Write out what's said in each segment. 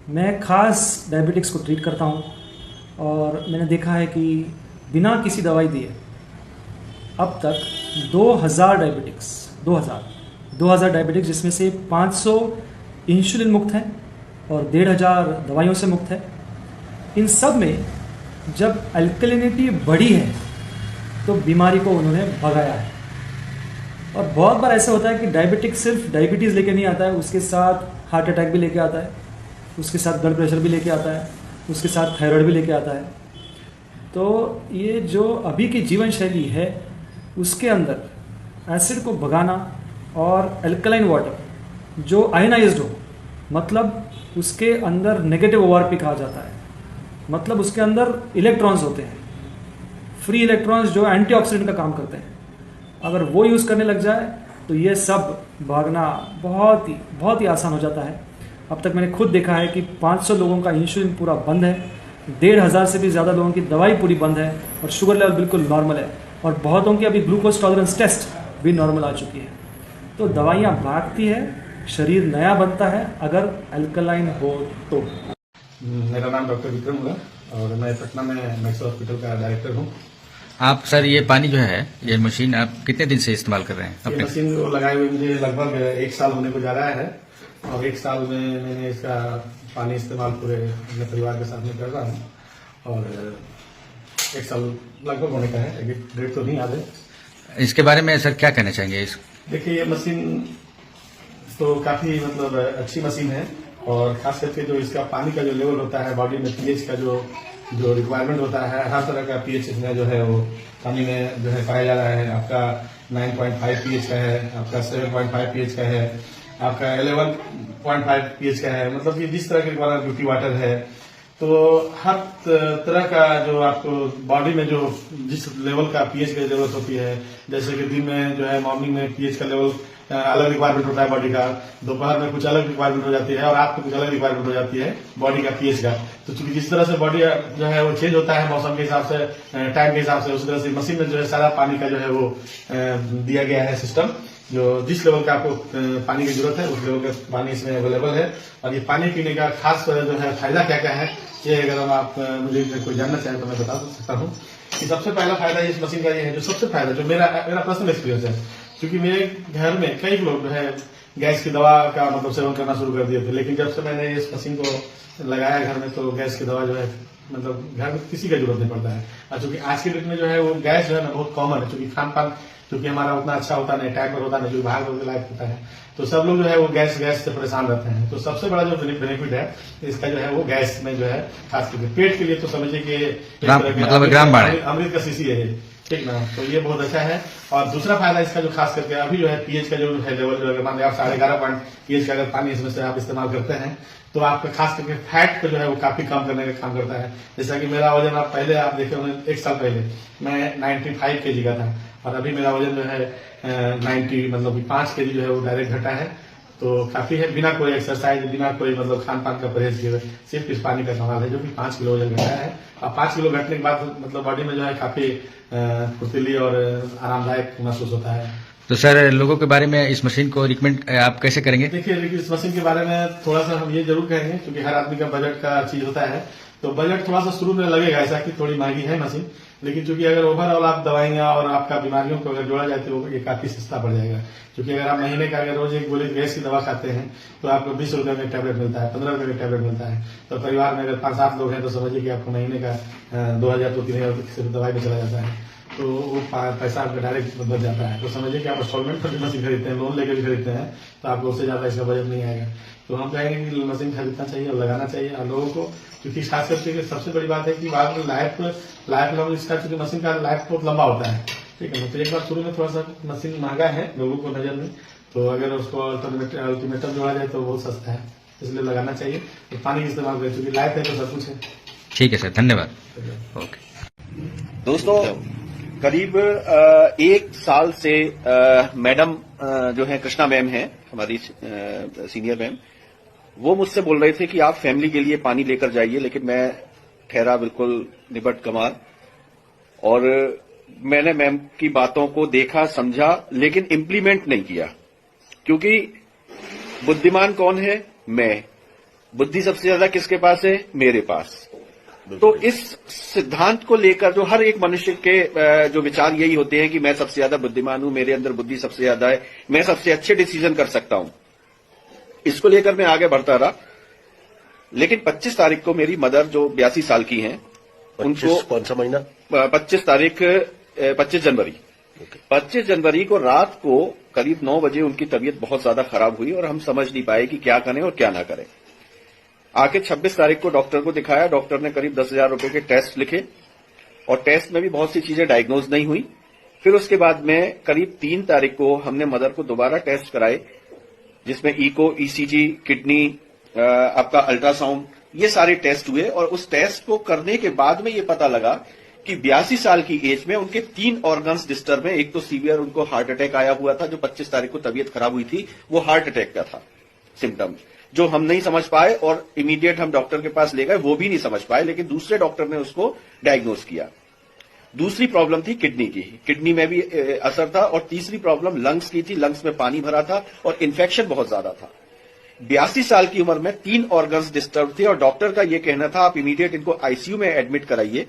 मैं खास डायबिटिक्स को ट्रीट करता हूँ और मैंने देखा है कि बिना किसी दवाई दिए अब तक 2000 डायबिटिक्स जिसमें से 500 इंसुलिन मुक्त हैं और 1500 दवाइयों से मुक्त है। इन सब में जब अल्कलिनिटी बढ़ी है तो बीमारी को उन्होंने भगाया है। और बहुत बार ऐसा होता है कि डायबिटिक सिर्फ डायबिटीज़ लेके नहीं आता है, उसके साथ हार्ट अटैक भी लेके आता है, उसके साथ ब्लड प्रेशर भी लेके आता है, उसके साथ थायराइड भी लेके आता है। तो ये जो अभी की जीवन शैली है उसके अंदर एसिड को भगाना और अल्कलाइन वाटर जो आयनाइज्ड हो, मतलब उसके अंदर नेगेटिव ओआरपी कहा जाता है, मतलब उसके अंदर इलेक्ट्रॉन्स होते हैं, फ्री इलेक्ट्रॉन्स जो एंटीऑक्सीडेंट का काम करते हैं, अगर वो यूज़ करने लग जाए तो ये सब भागना बहुत ही आसान हो जाता है। अब तक मैंने खुद देखा है कि 500 लोगों का इंसुलिन पूरा बंद है, 1500 से भी ज़्यादा लोगों की दवाई पूरी बंद है और शुगर लेवल बिल्कुल नॉर्मल है और बहुतों की अभी ग्लूकोज टॉलरेंस टेस्ट भी नॉर्मल आ चुकी है। तो दवाइयाँ भागती है, शरीर नया बनता है अगर अल्कलाइन हो तो। मेरा नाम डॉक्टर विक्रम हुआ और मैं पटना में मैक्स हॉस्पिटल का डायरेक्टर हूँ। आप सर ये पानी जो है, ये मशीन आप कितने दिन से इस्तेमाल कर रहे हैं? ये मशीन को लगाए हुए मुझे लगभग 1 साल होने को जा रहा है और 1 साल में मैंने इसका पानी इस्तेमाल पूरे अपने परिवार के साथ में कर रहा हूँ और 1 साल लगभग होने का है, डेट तो नहीं याद है। इसके बारे में सर क्या कहना चाहेंगे? देखिए, ये मशीन तो काफी मतलब अच्छी मशीन है और खास करके जो इसका पानी का जो लेवल होता है बॉडी में, पीएच का जो रिक्वायरमेंट होता है, हर तरह का पीएच इसमें जो है वो पानी में जो है पाया जा रहा है। आपका 9.5 पीएच का है, आपका 7.5 पीएच का है, आपका 11.5 पीएच का है, मतलब कि जिस तरह के रिक्वायरमेंट ब्यूटी वाटर है। तो हर तरह का जो आपको बॉडी में जो जिस लेवल का पीएच की जरूरत होती है, जैसे कि दिन में जो है मॉर्निंग में पीएच का लेवल अलग रिक्वायरमेंट होता है बॉडी का, दोपहर में कुछ अलग रिक्वायरमेंट हो जाती है और रात में कुछ अलग रिक्वायरमेंट हो जाती है बॉडी का पीएच का। तो चूंकि जिस तरह से बॉडी जो है वो चेंज होता है मौसम के हिसाब से, टाइम के हिसाब से, उसी तरह से मशीन में जो है सारा पानी का जो है वो दिया गया है सिस्टम। जो जिस लेवल का आपको पानी की जरूरत है उस लेवल का पानी इसमें अवेलेबल है। और ये पानी पीने का खास जो है फायदा क्या क्या है, ये अगर हम आप मुझे कोई जानना चाहें तो मैं बता सकता हूँ कि सबसे पहला फायदा इस मशीन का ये है, जो सबसे फायदा जो मेरा पर्सनल एक्सपीरियंस है, क्योंकि मेरे घर में कई लोग जो है गैस की दवा का मतलब सेवन करना शुरू कर दिए थे, लेकिन जब से मैंने इस मशीन को लगाया घर में तो गैस की दवा जो है मतलब घर में किसी का जरूरत नहीं पड़ता है। और चूंकि आज के डेट में जो है वो गैस जो है ना बहुत कॉमन है, चूंकि खान पान क्योंकि हमारा उतना अच्छा होता नहीं, टाइम पर होता नहीं, जो भाग दौड़ के लायक होता है, तो सब लोग जो है वो गैस से परेशान रहते हैं। तो सबसे बड़ा जो बेनिफिट है इसका जो है वो गैस में जो है खास करके पेट के लिए तो समझिए कि अमृत का शीशी है, ठीक ना। तो ये बहुत अच्छा है। और दूसरा फायदा इसका जो खास करके अभी जो है पीएच का जो है लेवल जो है, मान लीजिए आप 11.5 पीएच का अगर पानी इसमें से आप इस्तेमाल करते हैं तो आपका खास करके फैट को जो है वो काफी कम करने का काम करता है। जैसा कि मेरा वजन आप पहले आप देखे होंगे, 1 साल पहले मैं 95 kg का था और अभी मेरा वजन जो है 90 मतलब 5 kg जो है वो डायरेक्ट घटा है। तो काफी है, बिना कोई एक्सरसाइज, बिना कोई मतलब खान पान का परहेज किए, सिर्फ इस पानी का कमाल है जो कि 5 किलो वजन घटाया है। और 5 किलो घटने के बाद मतलब बॉडी में जो है काफी फुर्तीली और आरामदायक महसूस होता है। तो सर लोगों के बारे में इस मशीन को रिकमेंड आप कैसे करेंगे? देखिए, लेकिन इस मशीन के बारे में थोड़ा सा हम ये जरूर कहेंगे, क्योंकि हर आदमी का बजट का चीज होता है, तो बजट थोड़ा सा शुरू में लगेगा ऐसा कि थोड़ी महंगी है मशीन, लेकिन चूंकि अगर ओवरऑल आप दवाइयां और आपका बीमारियों को अगर जोड़ा जाए तो ये काफी सस्ता पड़ जाएगा। क्योंकि अगर आप महीने का अगर रोज एक गोली गैस की दवा खाते हैं तो आपको 20 रुपए में टैबलेट मिलता है, 15 रुपए में टैबलेट मिलता है। तो परिवार में अगर 5-7 लोग हैं तो समझिए कि आपको महीने का 2000 तो 3000 किसी दवाई में चला जाता है, तो वो पैसा आपका डायरेक्ट बच जाता है। तो समझिए कि आप इंस्टॉलमेंट पर मशीन खरीदते हैं, लोन लेकर भी खरीदते हैं, तो आपको उससे ज्यादा इसका बजट नहीं आएगा। तो हम कहेंगे कि मशीन खरीदना चाहिए और लगाना चाहिए और लोगों को, क्योंकि खास करके सबसे बड़ी बात है कि बाद में लाइफ लॉन्ग इसका, क्योंकि मशीन का लाइफ बहुत लंबा होता है, ठीक है ना। तो एक बार शुरू में थोड़ा सा मशीन महंगा है लोगों को नजर में, तो अगर उसको अल्टीमेटम जोड़ा जाए तो बहुत सस्ता है, इसलिए लगाना चाहिए। तो पानी का इस्तेमाल करें, क्योंकि लाइफ है तो सब कुछ है। ठीक है सर, धन्यवाद। ओके दोस्तों, करीब 1 साल से मैडम जो है कृष्णा मैम है हमारी सीनियर मैम, वो मुझसे बोल रहे थे कि आप फैमिली के लिए पानी लेकर जाइए, लेकिन मैं ठहरा बिल्कुल निबट कमाल और मैंने मैम की बातों को देखा, समझा, लेकिन इम्प्लीमेंट नहीं किया। क्योंकि बुद्धिमान कौन है? मैं। बुद्धि सबसे ज्यादा किसके पास है? मेरे पास। तो इस सिद्धांत को लेकर जो हर एक मनुष्य के जो विचार यही होते हैं कि मैं सबसे ज्यादा बुद्धिमान हूं, मेरे अंदर बुद्धि सबसे ज्यादा है, मैं सबसे अच्छे डिसीजन कर सकता हूं, इसको लेकर मैं आगे बढ़ता रहा। लेकिन 25 तारीख को मेरी मदर जो 82 साल की हैं, उनको कौन सा महीना? 25 जनवरी 25 जनवरी को रात को करीब 9 बजे उनकी तबीयत बहुत ज्यादा खराब हुई और हम समझ नहीं पाए कि क्या करें और क्या ना करें। आखिर 26 तारीख को डॉक्टर को दिखाया। डॉक्टर ने करीब 10,000 रुपए के टेस्ट लिखे और टेस्ट में भी बहुत सी चीजें डायग्नोज नहीं हुई। फिर उसके बाद में करीब 3 तारीख को हमने मदर को दोबारा टेस्ट कराए, जिसमें इको, ईसीजी, किडनी, आपका अल्ट्रासाउंड, ये सारे टेस्ट हुए। और उस टेस्ट को करने के बाद में ये पता लगा कि 82 साल की एज में उनके 3 ऑर्गन्स डिस्टर्ब हैं। एक तो सीवियर उनको हार्ट अटैक आया हुआ था, जो 25 तारीख को तबीयत खराब हुई थी, वो हार्ट अटैक का था सिम्टम, जो हम नहीं समझ पाए और इमीडिएट हम डॉक्टर के पास ले गए, वो भी नहीं समझ पाए, लेकिन दूसरे डॉक्टर ने उसको डायग्नोज किया। दूसरी प्रॉब्लम थी किडनी की, किडनी में भी असर था। और तीसरी प्रॉब्लम लंग्स की थी, लंग्स में पानी भरा था और इन्फेक्शन बहुत ज्यादा था। 82 साल की उम्र में 3 ऑर्गन्स डिस्टर्ब थे और डॉक्टर का यह कहना था आप इमीडिएट इनको आईसीयू में एडमिट कराइए,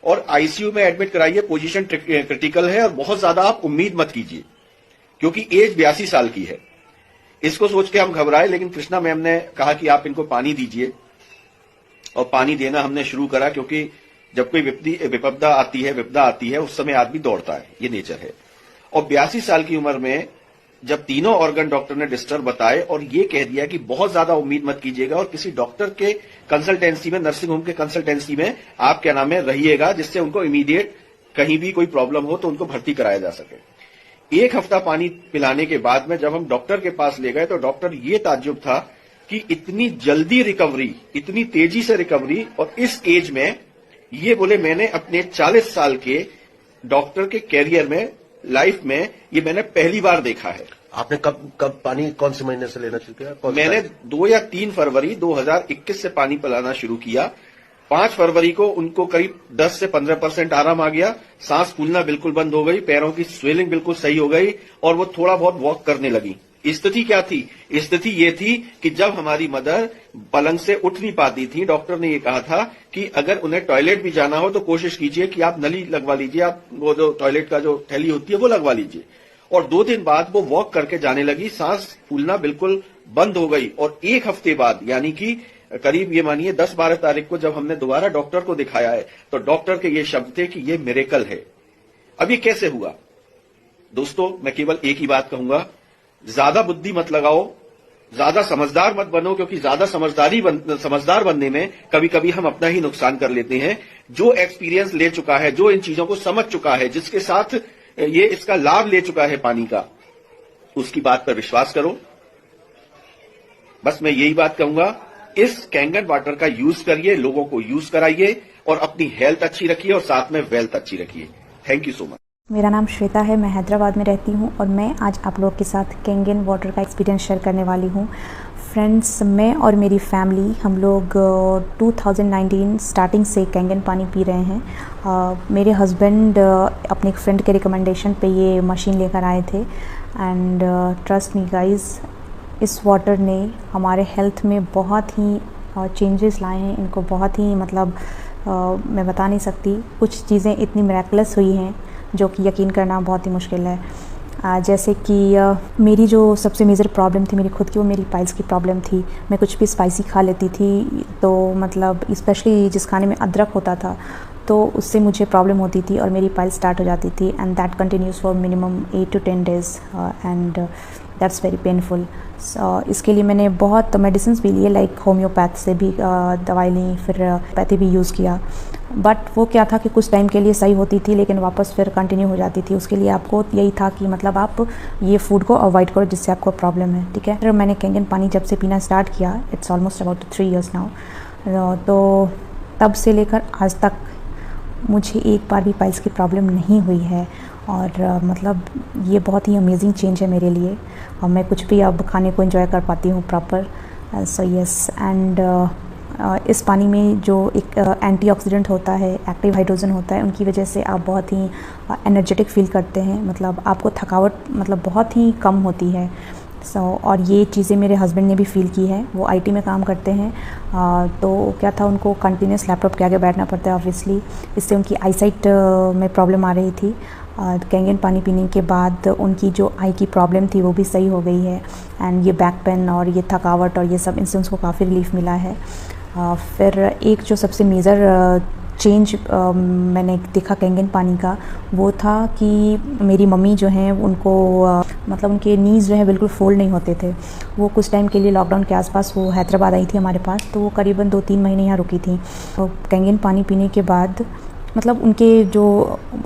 और आईसीयू में एडमिट कराइए, पोजीशन क्रिटिकल है और बहुत ज्यादा आप उम्मीद मत कीजिए, क्योंकि एज 82 साल की है। इसको सोच के हम घबराए, लेकिन कृष्णा मैम ने कहा कि आप इनको पानी दीजिए, और पानी देना हमने शुरू करा, क्योंकि जब कोई विपदा आती है उस समय आदमी दौड़ता है, ये नेचर है। और 82 साल की उम्र में जब तीनों ऑर्गन डॉक्टर ने डिस्टर्ब बताए और ये कह दिया कि बहुत ज्यादा उम्मीद मत कीजिएगा और किसी डॉक्टर के कंसल्टेंसी में, नर्सिंग होम के कंसल्टेंसी में आप क्या नाम है रहिएगा, जिससे उनको इमीडिएट कहीं भी कोई प्रॉब्लम हो तो उनको भर्ती कराया जा सके। 1 हफ्ता पानी पिलाने के बाद में जब हम डॉक्टर के पास ले गए तो डॉक्टर ये ताज्जुब था कि इतनी जल्दी रिकवरी, इतनी तेजी से रिकवरी, और इस एज में, ये बोले मैंने अपने 40 साल के डॉक्टर के कैरियर में, लाइफ में, ये मैंने पहली बार देखा है। आपने कब पानी कौन से महीने से लेना शुरू किया? मैंने 2 या 3 फरवरी 2021 से पानी पिलाना शुरू किया। 5 फरवरी को उनको करीब 10 से 15% आराम आ गया, सांस फूलना बिल्कुल बंद हो गई, पैरों की स्वेलिंग बिल्कुल सही हो गई और वो थोड़ा बहुत वॉक करने लगी। स्थिति क्या थी? स्थिति ये थी कि जब हमारी मदर पलंग से उठ नहीं पाती थी, डॉक्टर ने ये कहा था कि अगर उन्हें टॉयलेट भी जाना हो तो कोशिश कीजिए कि आप नली लगवा लीजिए, आप वो जो टॉयलेट का जो थैली होती है वो लगवा लीजिए। और 2 दिन बाद वो वॉक करके जाने लगी, सांस फूलना बिल्कुल बंद हो गई। और 1 हफ्ते बाद, यानी कि करीब ये मानिए 10-12 तारीख को जब हमने दोबारा डॉक्टर को दिखाया है, तो डॉक्टर के ये शब्द थे कि ये मिरेकल है। अब ये कैसे हुआ? दोस्तों, मैं केवल एक ही बात कहूंगा, ज्यादा बुद्धि मत लगाओ, ज्यादा समझदार मत बनो, क्योंकि ज्यादा समझदार बनने में कभी कभी हम अपना ही नुकसान कर लेते हैं। जो एक्सपीरियंस ले चुका है, जो इन चीजों को समझ चुका है, जिसके साथ ये इसका लाभ ले चुका है पानी का, उसकी बात पर विश्वास करो। बस मैं यही बात कहूंगा, इस कैंगन वाटर का यूज करिए, लोगों को यूज कराइए और अपनी हेल्थ अच्छी रखिए और साथ में वेल्थ अच्छी रखिए। Thank you so much. मेरा नाम श्वेता है, मैं हैदराबाद में रहती हूँ और मैं आज आप लोगों के साथ कैंगन वाटर का एक्सपीरियंस शेयर करने वाली हूँ। फ्रेंड्स, मैं और मेरी फैमिली हम लोग 2019 स्टार्टिंग से कैंगन पानी पी रहे हैं। मेरे हस्बैंड अपने एक फ्रेंड के रिकमेंडेशन पे ये मशीन लेकर आए थे एंड ट्रस्ट मी गाइस, इस वाटर ने हमारे हेल्थ में बहुत ही चेंजेस लाए हैं। इनको बहुत ही मैं बता नहीं सकती, कुछ चीज़ें इतनी मिरेकलस हुई हैं जो कि यकीन करना बहुत ही मुश्किल है। जैसे कि मेरी जो सबसे मेजर प्रॉब्लम थी मेरी खुद की, वो मेरी पाइल्स की प्रॉब्लम थी। मैं कुछ भी स्पाइसी खा लेती थी, तो स्पेशली जिस खाने में अदरक होता था तो उससे मुझे प्रॉब्लम होती थी और मेरी पाइल्स स्टार्ट हो जाती थी and that continues for minimum 8 to 10 days and that's very painful. इसके लिए मैंने बहुत मेडिसिन भी लिए, लाइक होम्योपैथ से भी दवाई ली, फिर पैथी भी यूज़ किया, बट वो क्या था कि कुछ टाइम के लिए सही होती थी लेकिन वापस फिर कंटिन्यू हो जाती थी। उसके लिए आपको यही था कि आप ये फूड को अवॉइड करो जिससे आपको प्रॉब्लम है, ठीक है। फिर मैंने कैंगन पानी जब से पीना स्टार्ट किया, it's almost about 3 years now, तो तब से लेकर आज तक मुझे एक बार भी पाइल्स की प्रॉब्लम नहीं हुई है और ये बहुत ही अमेजिंग चेंज है मेरे लिए और मैं कुछ भी अब खाने को एंजॉय कर पाती हूँ प्रॉपर। सो यस, एंड इस पानी में जो एक एंटीऑक्सीडेंट होता है, एक्टिव हाइड्रोजन होता है, उनकी वजह से आप बहुत ही एनर्जेटिक फील करते हैं। आपको थकावट बहुत ही कम होती है और ये चीज़ें मेरे हस्बैंड ने भी फ़ील की है। वो आईटी में काम करते हैं, तो क्या था, उनको कंटिन्यूस लैपटॉप के आगे बैठना पड़ता है ऑब्वियसली, इससे उनकी आईसाइट में प्रॉब्लम आ रही थी। कैंगन पानी पीने के बाद उनकी जो आई की प्रॉब्लम थी वो भी सही हो गई है, एंड ये बैक पेन और ये थकावट और ये सब इनसे उनको काफ़ी रिलीफ मिला है। फिर एक जो सबसे मेजर चेंज मैंने देखा कैंगन पानी का, वो था कि मेरी मम्मी जो हैं उनको मतलब उनके नीज़ जो है बिल्कुल फोल्ड नहीं होते थे। वो कुछ टाइम के लिए लॉकडाउन के आसपास वो हैदराबाद आई थी हमारे पास, तो वो करीबन 2-3 महीने यहाँ रुकी थी। तो कैंगन पानी पीने के बाद मतलब उनके जो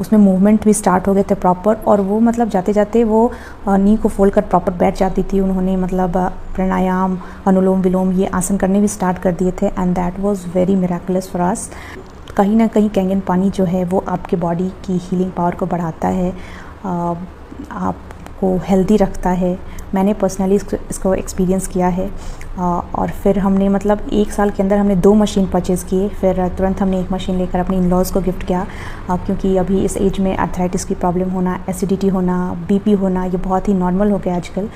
उसमें मूवमेंट भी स्टार्ट हो गए थे प्रॉपर, और वो मतलब जाते जाते वो नी को फोल्ड कर प्रॉपर बैठ जाती थी। उन्होंने मतलब प्राणायाम, अनुलोम विलोम ये आसन करने भी स्टार्ट कर दिए थे, and that was very miraculous for us. कहीं ना कहीं कैंगन पानी जो है वो आपके बॉडी की हीलिंग पावर को बढ़ाता है, आपको हेल्दी रखता है। मैंने पर्सनली इसको एक्सपीरियंस किया है। और फिर हमने मतलब 1 साल के अंदर हमने 2 मशीन परचेज़ किए। फिर तुरंत हमने 1 मशीन लेकर अपने इन-लॉज़ को गिफ्ट किया, क्योंकि अभी इस एज में आर्थराइटिस की प्रॉब्लम होना, एसिडिटी होना, बीपी होना, ये बहुत ही नॉर्मल हो गया आजकल।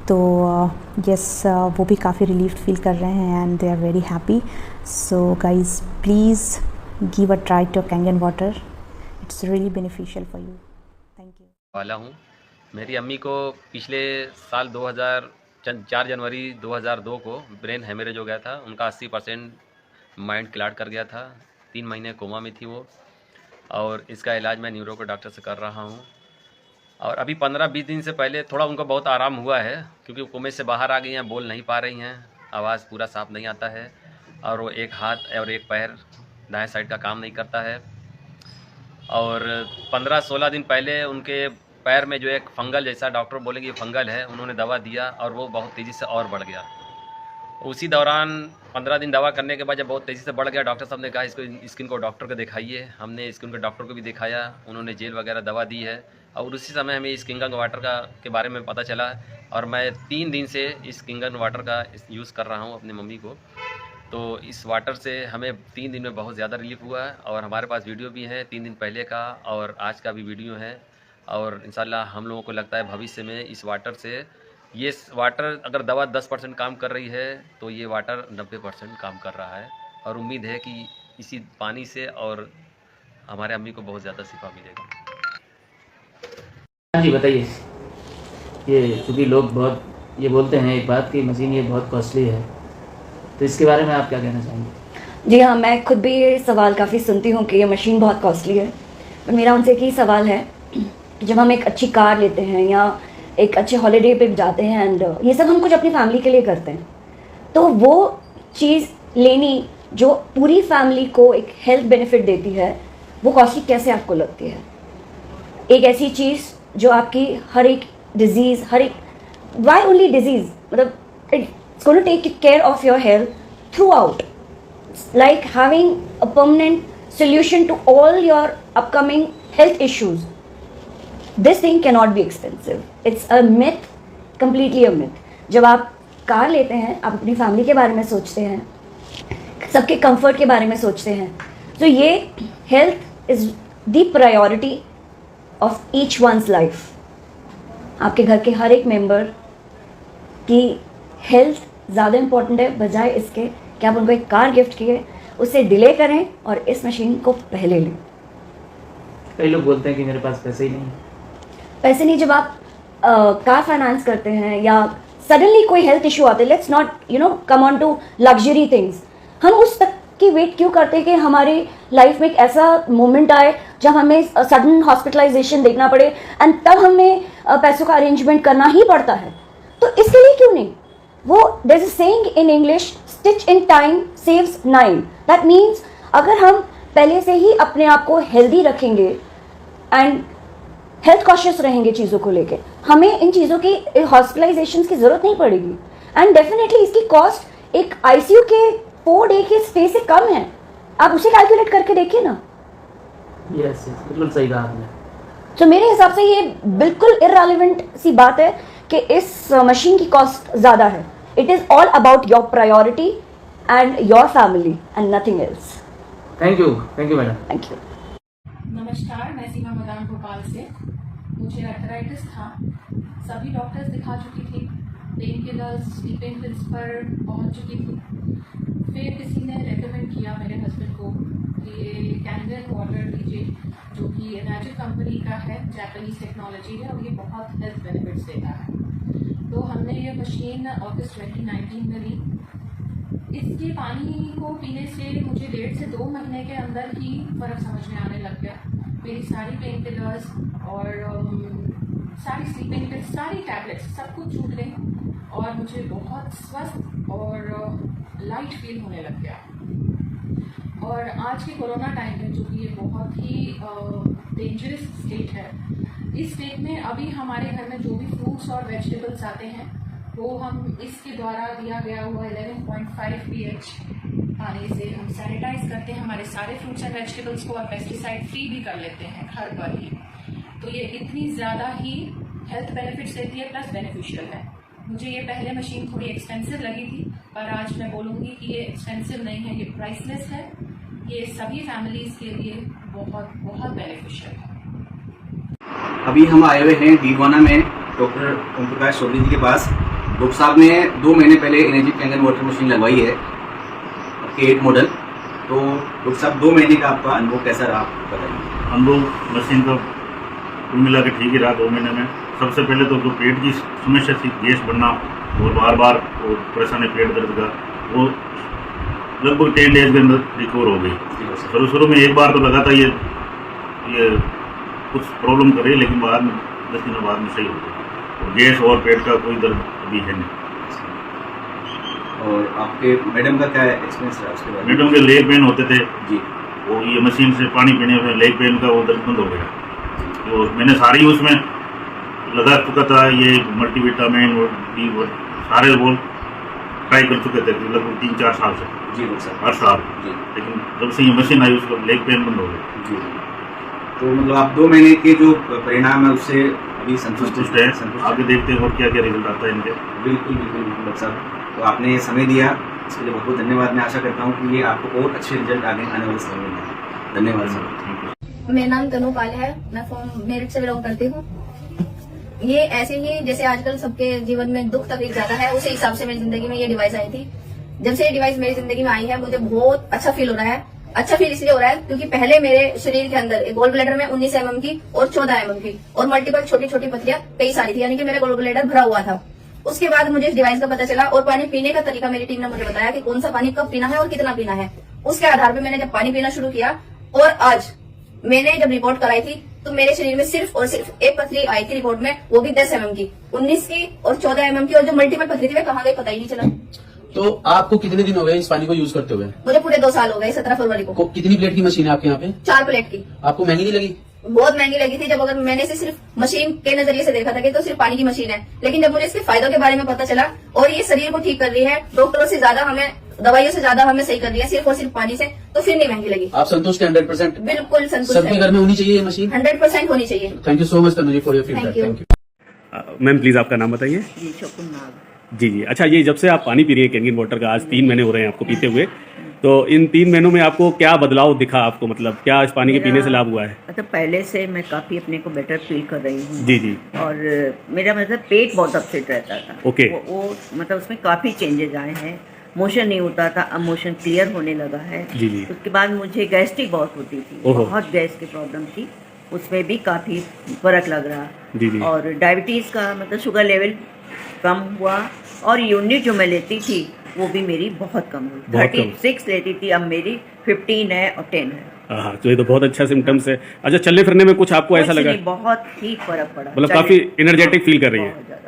तो यस, वो भी काफ़ी रिलीफ फील कर रहे हैं, and they are very happy. So guys, please give a try to Kangen water. It's really beneficial for you. Thank you. वाला हूँ। मेरी अम्मी को पिछले साल 4 जनवरी 2002 को ब्रेन हेमरेज हो गया था। उनका 80% माइंड क्लॉट कर गया था। 3 महीने कोमा में थी वो, और इसका इलाज मैं न्यूरो के डॉक्टर से कर रहा हूँ। और अभी 15-20 दिन से पहले थोड़ा उनको बहुत आराम हुआ है, क्योंकि वो कोमे से बाहर आ गई हैं, बोल नहीं पा रही हैं, आवाज़ पूरा साफ नहीं आता है, और वो एक हाथ और एक पैर दाएं साइड का काम नहीं करता है। और 15-16 दिन पहले उनके पैर में जो एक फंगल जैसा, डॉक्टर बोले कि ये फंगल है, उन्होंने दवा दिया और वो बहुत तेज़ी से और बढ़ गया। उसी दौरान 15 दिन दवा करने के बाद जब बहुत तेज़ी से बढ़ गया, डॉक्टर साहब ने कहा इसको स्किन को डॉक्टर को दिखाइए। हमने स्किन के डॉक्टर को भी दिखाया, उन्होंने जेल वगैरह दवा दी है, और उसी समय हमें इस किंगन वाटर के बारे में पता चला, और मैं 3 दिन से इस किंगन वाटर का यूज़ कर रहा हूँ अपनी मम्मी को। तो इस वाटर से हमें 3 दिन में बहुत ज़्यादा रिलीफ हुआ है, और हमारे पास वीडियो भी है 3 दिन पहले का और आज का भी वीडियो है। और इंशाल्लाह हम लोगों को लगता है भविष्य में इस वाटर से, ये वाटर अगर दवा 10% काम कर रही है, तो ये वाटर 90% काम कर रहा है। और उम्मीद है कि इसी पानी से और हमारे अम्मी को बहुत ज़्यादा शिफा मिलेगा। हाँ जी, बताइए। ये क्योंकि लोग बहुत ये बोलते हैं एक बात कि मशीन ये बहुत कॉस्टली है, तो इसके बारे में आप क्या कहना चाहेंगे? जी हाँ, मैं खुद भी ये सवाल काफ़ी सुनती हूँ कि ये मशीन बहुत कॉस्टली है। पर मेरा उनसे एक ही सवाल है कि जब हम एक अच्छी कार लेते हैं या एक अच्छे हॉलीडे पे जाते हैं, एंड ये सब हम कुछ अपनी फैमिली के लिए करते हैं, तो वो चीज़ लेनी जो पूरी फैमिली को एक हेल्थ बेनिफिट देती है, वो कॉस्टली कैसे आपको लगती है? एक ऐसी चीज़ जो आपकी हर एक डिजीज़, हर एक, वाई ओनली डिजीज़, मतलब it's going to take care of your health throughout. It's like having a permanent solution to all your upcoming health issues. This thing cannot be expensive. It's a myth, completely a myth. जब आप car लेते हैं, आप अपनी family के बारे में सोचते हैं, सबके कंफर्ट के बारे में सोचते हैं, तो ये health is the priority of each one's life. आपके घर के हर एक मेंबर की हेल्थ ज़्यादा इम्पोर्टेंट है, बजाय इसके कि आप उनको एक कार गिफ्ट किए, उससे डिले करें और इस मशीन को पहले लें। कई लोग बोलते हैं कि मेरे पास पैसे ही नहीं। पैसे नहीं, जब आप कार फाइनेंस करते हैं या सडनली कोई हेल्थ इशू आता है, let's not come on to luxury things, हम उस तक की वेट क्यों करते हैं कि हमारी लाइफ में एक ऐसा मोमेंट आए जब हमें सडन हॉस्पिटलाइजेशन देखना पड़े, एंड तब हमें पैसों का अरेंजमेंट करना ही पड़ता है। तो इसके लिए क्यों नहीं? वो there is a saying in English, stitch in time saves 9। That means अगर हम पहले से ही अपने आप को हेल्दी रखेंगे एंड हेल्थ कॉशियस रहेंगे चीज़ों को लेके, हमें इन चीज़ों की हॉस्पिटलाइजेशन की जरूरत नहीं पड़ेगी। एंड डेफिनेटली इसकी कॉस्ट एक आईसीयू के 4 डे के स्टे से कम है। आप उसे कैलकुलेट करके देखिए ना। यस, बिल्कुल सही कहा आपने। तो मेरे हिसाब से ये बिल्कुल इररेलेवेंट सी बात है कि इस मशीन की कॉस्ट ज़्यादा है। It is all about your priority and your family and nothing else. Thank you madam. Thank you. नमस्कार, मैं सीमा मदान भोपाल से। मुझे आर्थराइटिस था, सभी डॉक्टर्स दिखा चुकी थी, पेन किलर्स स्लीपिंग पिल्स पर पहुंच चुकी थी। फिर किसी ने रेकमेंड किया मेरे हस्बैंड को कि ये कैंगन वाटर लीजिए, जो कि एनर्जी कंपनी का है, जापानीज टेक्नोलॉजी है और ये बहुत हेल्थ बेनिफिट्स देता है। तो हमने ये मशीन अगस्त 2019 में ली। इसके पानी को पीने से मुझे 1.5 से 2 महीने के अंदर ही फ़र्क समझ में आने लग गया। मेरी सारी पेन किलर्स और सारी स्लीपिंग पिल्स, सारी टैबलेट्स सब कुछ छूट गई और मुझे बहुत स्वस्थ और लाइट फील होने लग गया। और आज के कोरोना टाइम में, जो कि ये बहुत ही डेंजरस स्टेट है, इस स्टेट में अभी हमारे घर में जो भी फ्रूट्स और वेजिटेबल्स आते हैं वो हम इसके द्वारा दिया गया हुआ 11.5 pH पानी से हम सैनिटाइज करते हैं हमारे सारे फ्रूट्स एंड वेजिटेबल्स को और पेस्टिसाइड फ्री भी कर लेते हैं घर पर ही। तो ये इतनी ज़्यादा ही हेल्थ बेनिफिट्स देती है प्लस बेनिफिशियल है। मुझे ये पहले मशीन थोड़ी एक्सपेंसिव लगी थी, पर आज मैं बोलूँगी कि ये एक्सपेंसिव नहीं है, ये प्राइसलेस है। ये सभी फैमिलीज़ के लिए बहुत बहुत बेनिफिशियल है। अभी हम आए हुए हैं डीडवाना में डॉक्टर ओम प्रकाश चौधरी जी के पास। डॉक्टर साहब ने 2 महीने पहले एनर्जी कैंगन वाटर मशीन लगवाई है, K8 मॉडल। तो डॉक्टर साहब 2 महीने का आपका अनुभव कैसा रहा, बताइए। अनुभव मशीन का कुल मिला के ठीक ही रहा 2 महीने में। सबसे पहले तो जो पेट की समस्या थी, गैस बनना और बार बार वो परेशानी पेट दर्द का, वो लगभग 10 डेज के अंदर रिकवर हो गई। शुरू में एक बार तो लगा था ये कुछ प्रॉब्लम करे, लेकिन बाद में 10 दिनों बाद में सही हो गया। और गैस और पेट का कोई दर्द अभी है नहीं। और आपके मैडम का क्या एक्सपीरियंस रहा उसके बाद? मैडम के लेग पेन होते थे जी, वो ये मशीन से पानी पीने में लेग पेन का वो दर्द बंद हो गया। तो मैंने सारी उसमें लगा चुका था, ये मल्टीविटामिन और डी और सारे वो ट्राई कर चुके थे लगभग 3-4 साल से। जी सर, हर साल जी। लेकिन जब से ये मशीन आई उसका लेग पेन बंद हो गया। जी, तो मतलब आप 2 महीने के जो परिणाम है उससे अभी संतुष्ट है? आगे देखते हैं और क्या क्या रिजल्ट आता है इनके। बिल्कुल बिल्कुल डॉक्टर साहब, तो आपने समय दिया, इसके लिए बहुत बहुत धन्यवाद। मैं आशा करता हूँ कि ये आपको और अच्छे रिजल्ट आने वाले समय में मिलेंगे। धन्यवाद सर। मेरा नाम तनु पाल है, मैं फ्रॉम मेरठ से बिलोंग करती हूँ। ये ऐसे ही जैसे आजकल सबके जीवन में दुख तकलीफ ज्यादा है, उसी हिसाब से मेरी जिंदगी में ये डिवाइस आई थी। जब से ये डिवाइस मेरी जिंदगी में आई है मुझे बहुत अच्छा फील हो रहा है। अच्छा फील इसलिए हो रहा है क्योंकि पहले मेरे शरीर के अंदर गोल ब्लैडर में 19 mm की और 14 mm की और मल्टीपल छोटी छोटी पथरियां कई सारी थी, यानी कि मेरा गोल ब्लैडर भरा हुआ था। उसके बाद मुझे इस डिवाइस का पता चला और पानी पीने का तरीका मेरी टीम ने मुझे बताया कि कौन सा पानी कब पीना है और कितना पीना है। उसके आधार पर मैंने जब पानी पीना शुरू किया और आज मैंने जब रिपोर्ट कराई थी तो मेरे शरीर में सिर्फ और सिर्फ एक पथरी आई थी रिपोर्ट में, वो भी 10 mm की, 19 की और 14 mm की, और जो मल्टीपल पथरी थी वे कहाँ गई पता ही नहीं चला। तो आपको कितने दिन हो गए इस पानी को यूज करते हुए? मुझे पूरे 2 साल हो गए। 17 फरवरी को। कितनी प्लेट की मशीन है आपके यहाँ पे? 4 प्लेट की। आपको महंगी नहीं लगी? बहुत महंगी लगी थी। जब अगर मैंने इसे सिर्फ मशीन के नजरिए से देखा था कि तो सिर्फ पानी की मशीन है, लेकिन जब मुझे इसके फायदों के बारे में पता चला और ये शरीर को ठीक कर रही है, डॉक्टरों से ज्यादा हमें, दवाइयों से ज्यादा हमें सही कर रही है सिर्फ और सिर्फ पानी से, तो फिर नहीं महंगी लगी। आप संतुष्ट हैं 100%? बिल्कुल संतुष्ट। सबके घर में होनी चाहिए ये मशीन? 100% होनी चाहिए। Thank you so much Tanu ji for your feedback. Thank you. Ma'am please आपका नाम बताइए। जी, शकुन नाग। जी। अच्छा, ये जब से आप पानी पी रही है कैंगन वाटर का, आज 3 महीने हो रहे हैं आपको पीते हुए, तो इन 3 महीनों में आपको क्या बदलाव दिखा? आपको मतलब क्या इस पानी के पीने से लाभ हुआ है? मतलब पहले से मैं काफ़ी अपने को बेटर फील कर रही हूँ। जी जी। और मेरा मतलब पेट बहुत अपसेट रहता था। ओके। वो मतलब उसमें काफ़ी चेंजेस आए हैं। मोशन नहीं होता था, अब मोशन क्लियर होने लगा है। जी जी। उसके बाद मुझे गैस्ट्रिक बहुत होती थी, बहुत गैस की प्रॉब्लम थी, उसमें भी काफ़ी फर्क लग रहा। जी जी। और डायबिटीज़ का मतलब शुगर लेवल कम हुआ और यूनिट जो मैं लेती थी वो भी मेरी बहुत कम हुई। 36 लेती थी, अब मेरी 15 है और 10 है। हाँ, तो ये तो बहुत अच्छा सिम्टम्स है। अच्छा, चलने फिरने में कुछ आपको ऐसा लगा? बहुत ही फर्क पड़ा, मतलब काफी एनर्जेटिक फील कर रही है।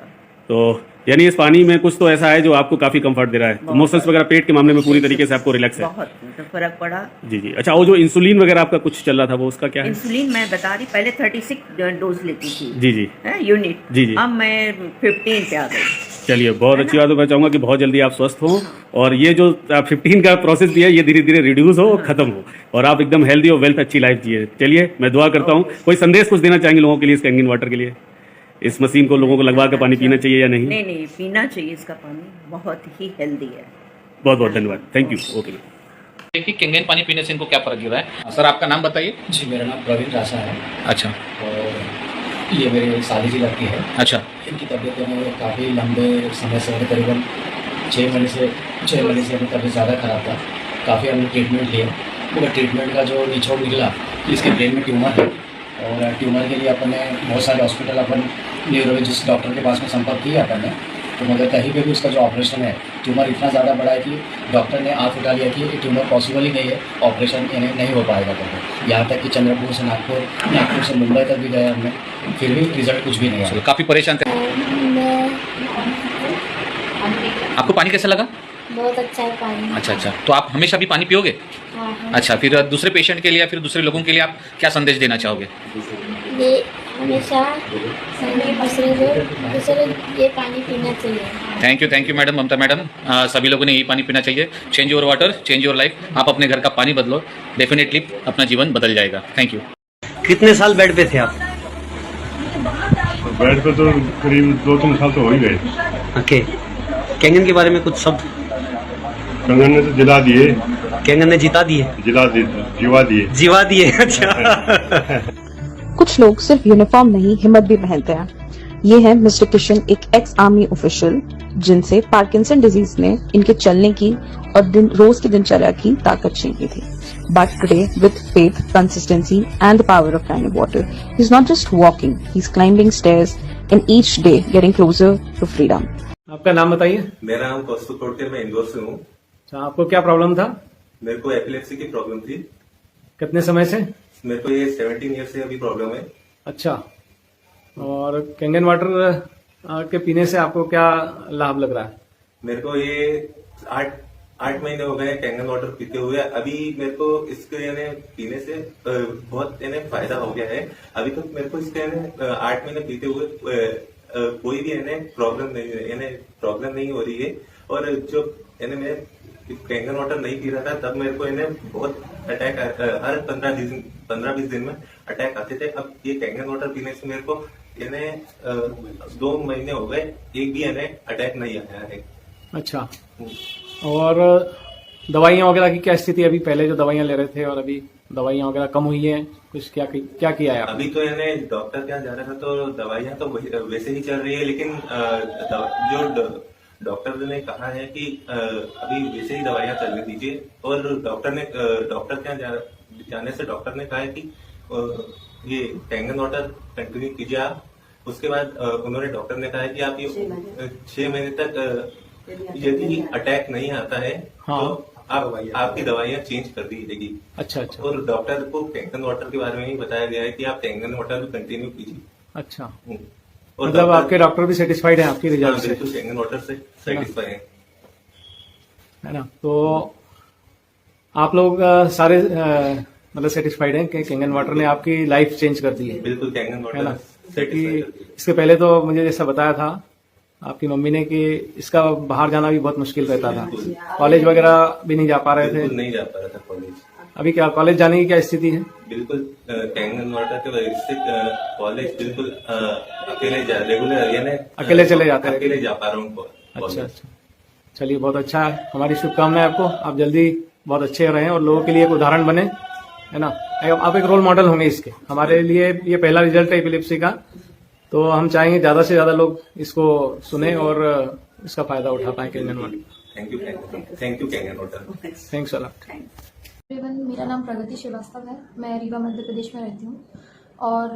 तो यानी इस पानी में कुछ तो ऐसा है जो आपको काफी कंफर्ट दे रहा है। मोशंस वगैरह पेट के मामले में पूरी तरीके से आपको रिलैक्स है। बहुत फर्क पड़ा। जी जी। अच्छा, वो जो इंसुलिन वगैरह आपका कुछ चल रहा था वो उसका क्या है? इंसुलिन मैं बता रही, पहले 36 डोज लेती थी। जी जी। यूनिट। जी जी। अब मैं 15 पे आ गई। चलिए, बहुत अच्छी बात है। मैं चाहूंगा कि बहुत जल्दी आप स्वस्थ हो और ये जो 15 का प्रोसेस भी है ये धीरे धीरे रिड्यूस हो, खत्म हो और आप एकदम हेल्दी और वेल्थ अच्छी लाइफ जिए। चलिए, मैं दुआ करता हूँ। कोई संदेश कुछ देना चाहेंगे लोगों के लिए इस कैंगन वाटर के लिए? इस मशीन को लोगों को लगवा कर पानी पीना चाहिए या नहीं? नहीं, पीना चाहिए। इसका पानी बहुत ही हेल्दी है। बहुत बहुत धन्यवाद। Thank you. ओके। देखिए, कैंगन पानी पीने से इनको क्या फर्क गिरा है? सर, आपका नाम बताइए। जी, मेरा नाम प्रवीण रासा है। अच्छा। और ये मेरे साली जी लगती है। अच्छा। इनकी तबीयत में काफ़ी लंबे समय से करीबन 6 महीने से इनकी तबीयत ज़्यादा ख़राब था। काफ़ी हमने ट्रीटमेंट लिया, मगर ट्रीटमेंट का जो निचोड़ निकला कि इसके ब्रेन में ट्यूमर है, और ट्यूमर के लिए अपन ने बहुत सारे हॉस्पिटल अपन न्यूरोलॉजिस्ट डॉक्टर के पास में संपर्क किया अपन ने, तो मगर कहीं पे भी उसका जो ऑपरेशन है, ट्यूमर इतना ज़्यादा बड़ा है कि डॉक्टर ने आँख उठा लिया कि ये ट्यूमर पॉसिबल ही नहीं है, ऑपरेशन इन्हें नहीं हो पाएगा करके। यहाँ तक कि चंद्रपुर से नागपुर से मुंबई तक भी गए हमने, फिर भी रिजल्ट कुछ भी नहीं आया। काफ़ी परेशान थे। आपको पानी कैसा लगा? बहुत अच्छा है पानी। अच्छा, तो आप हमेशा भी पानी पियोगे? हाँ। अच्छा, फिर दूसरे पेशेंट के लिए या फिर दूसरे लोगों के लिए आप क्या संदेश देना चाहोगे? ये हमेशा दूसरे ये पानी पीना चाहिए। Thank you madam, Mamta madam. सभी लोगों ने यही पानी पीना चाहिए। Change your water, change your life. आप अपने घर का पानी बदलो, डेफिनेटली अपना जीवन बदल जाएगा। Thank you. कितने साल बेड पे थे आप? बेड पे तो करीब 2-3 साल तो हो ही गए। ओके, कैंगन के बारे में कुछ शब्द? कैंगन ने तो जिला दिए। कैंगन ने जिता दिए? जीवा दिए। अच्छा। कुछ लोग सिर्फ यूनिफॉर्म नहीं, हिम्मत भी पहनते हैं। ये है मिस्टर किशन, एक एक्स आर्मी ऑफिशियल, जिनसे पार्किंसन डिजीज ने इनके चलने की और रोज की दिनचर्या की ताकत छीन ली थी। But today, with faith, consistency, and the power of Kind Water, he's not just walking; he's climbing stairs, and each day getting closer to freedom. आपका नाम बताइए। मेरा नाम कौस्तुभ कोटकर, मैं इंदौर से हूँ। अच्छा, आपको क्या प्रॉब्लम था? मेरे को एपिलेप्सी की प्रॉब्लम थी। कितने समय से? मेरे को ये 17 ईयर से अभी प्रॉब्लम है। अच्छा, और कैंगन वाटर के पीने से आपको क्या लाभ लग रहा है? मेरे को ये 8 महीने हो गए कैंगन वाटर पीते हुए। अभी मेरे को इसके पीने से बहुत फायदा हो गया है। अभी तक मेरे को इसके 8 महीने पीते हुए कोई भी प्रॉब्लम नहीं हो रही है। और जो मैं कैंगन वाटर नहीं पी रहा था, तब मेरे को बहुत अटैक हर 15-20 दिन में अटैक आते थे। अब ये कैंगन वाटर पीने से मेरे को 2 महीने हो गए, एक भी अटैक नहीं आया है। अच्छा, और दवाइयाँ वगैरह की क्या स्थिति है अभी? पहले जो दवाइयाँ ले रहे थे और अभी दवाइयाँ वगैरह कम हुई है, कुछ क्या किया है? अभी तो डॉक्टर के यहाँ जा रहा था, तो दवाइयाँ तो वैसे ही चल रही है, लेकिन जो डॉक्टर ने कहा है कि अभी वैसे ही दवाइयाँ चलने दीजिए। और डॉक्टर के यहाँ जाने से डॉक्टर ने कहा है कि ये कैंगन वाटर कंटिन्यू कीजिए आप। उसके बाद डॉक्टर ने कहा है कि आप ये 6 महीने तक यदि अटैक नहीं आता है, हाँ, तो आपकी दवाइयाँ चेंज कर दी जाएगी। अच्छा। और डॉक्टर को कैंगन वाटर के बारे में ही बताया गया है कि आप कैंगन वाटर कंटिन्यू कीजिए। अच्छा, और मतलब आपके डॉक्टर भी सेटिस्फाइड है आपकी रिजल्ट से? बिल्कुल, कैंगन वाटर से सेटिस्फाइड है ना? तो आप लोग सारे मतलब सेटिस्फाइड हैं कि कैंगन वाटर ने आपकी लाइफ चेंज कर दी है? बिल्कुल, कैंगन वाटर है ना। इसके पहले तो मुझे जैसा बताया था आपकी मम्मी ने कि इसका बाहर जाना भी बहुत मुश्किल रहता था, कॉलेज वगैरह भी नहीं जा पा रहे थे? नहीं जा पा रहा था कॉलेज। अभी क्या कॉलेज जाने की क्या स्थिति है? बिल्कुल, कैंगन वाटर के वजह से कॉलेज बिल्कुल अकेले चले जाते हैं, अकेले जा पा रहा हूँ। अच्छा, चलिए, बहुत अच्छा है। हमारी शुभकामनाएं आपको, आप जल्दी बहुत अच्छे रहें और लोगों के लिए एक उदाहरण बने, है ना? आप एक रोल मॉडल होंगे इसके। हमारे लिए ये पहला रिजल्ट है एपिलेप्सी का, तो हम चाहेंगे ज्यादा से ज्यादा लोग इसको सुने और इसका फायदा उठा पाए Kangen water. Thank you Kangen water. Thanks a lot. मेरा नाम प्रगति श्रीवास्तव है, मैं रीवा मध्य प्रदेश में रहती हूँ। और